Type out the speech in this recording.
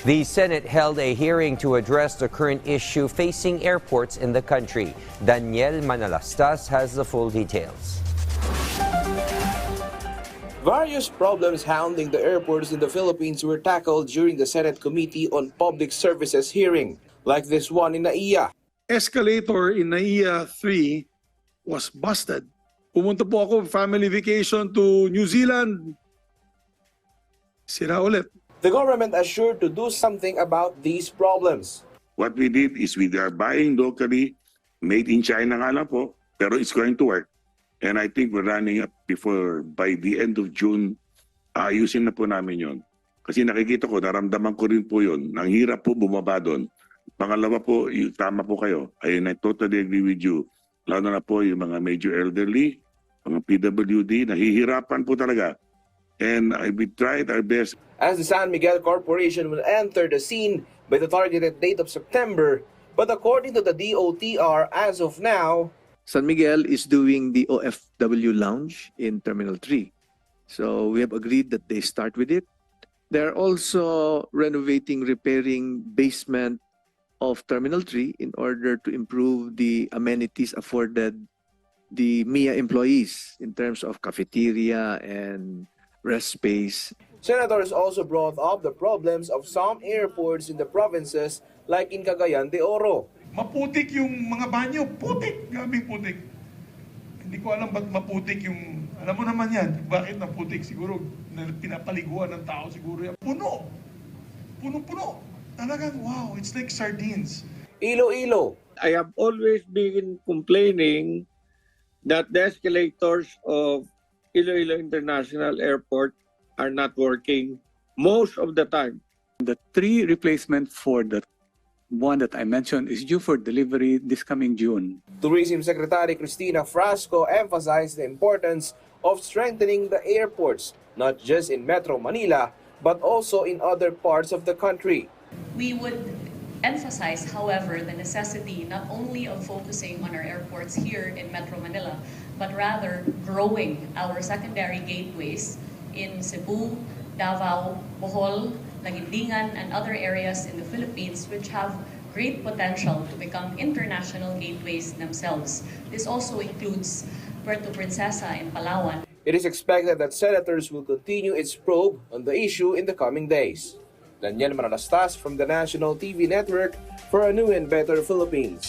The Senate held a hearing to address the current issue facing airports in the country. Daniel Manalastas has the full details. Various problems hounding the airports in the Philippines were tackled during the Senate Committee on Public Services hearing, like this one in NAIA. Escalator in NAIA 3 was busted. Pumunta po ako family vacation to New Zealand. Sira ulit. The government assured to do something about these problems. What we did is we are buying locally, made in China nga lang po, pero it's going to work. And I think we're running up by the end of June, ayusin na po namin yon. Kasi nakikita ko, naramdaman ko rin po yun. Ang hirap po bumaba doon. Pangalawa po, tama po kayo. I totally agree with you. Lalo na po yung mga major elderly, mga PWD, nahihirapan po talaga. And we tried our best. As the San Miguel Corporation will enter the scene by the targeted date of September, but according to the DOTR, as of now, San Miguel is doing the OFW lounge in Terminal 3. So we have agreed that they start with it. They're also renovating, repairing basement of Terminal 3 in order to improve the amenities afforded the MIA employees in terms of cafeteria and rest space. senators also brought up the problems of some airports in the provinces like in Cagayan de Oro. Maputik yung mga banyo, putik, gabing putik. Hindi ko alam ba't maputik yung, alam mo naman yan, bakit naputik siguro, pinapaliguan ng tao siguro yan. Puno, puno-puno. Talagang wow, it's like sardines. Iloilo. I have always been complaining that the escalators of Iloilo International Airport are not working most of the time. The 3 replacement for the one that I mentioned is due for delivery this coming June. Tourism Secretary Cristina Frasco emphasized the importance of strengthening the airports, not just in Metro Manila, but also in other parts of the country. We would emphasize, however, the necessity not only of focusing on our airports here in Metro Manila, but rather growing our secondary gateways in Cebu, Davao, Bohol, Laguindingan, and other areas in the Philippines which have great potential to become international gateways themselves. This also includes Puerto Princesa in Palawan. It is expected that senators will continue its probe on the issue in the coming days. Daniel Manalastas from the National TV Network for a new and better Philippines.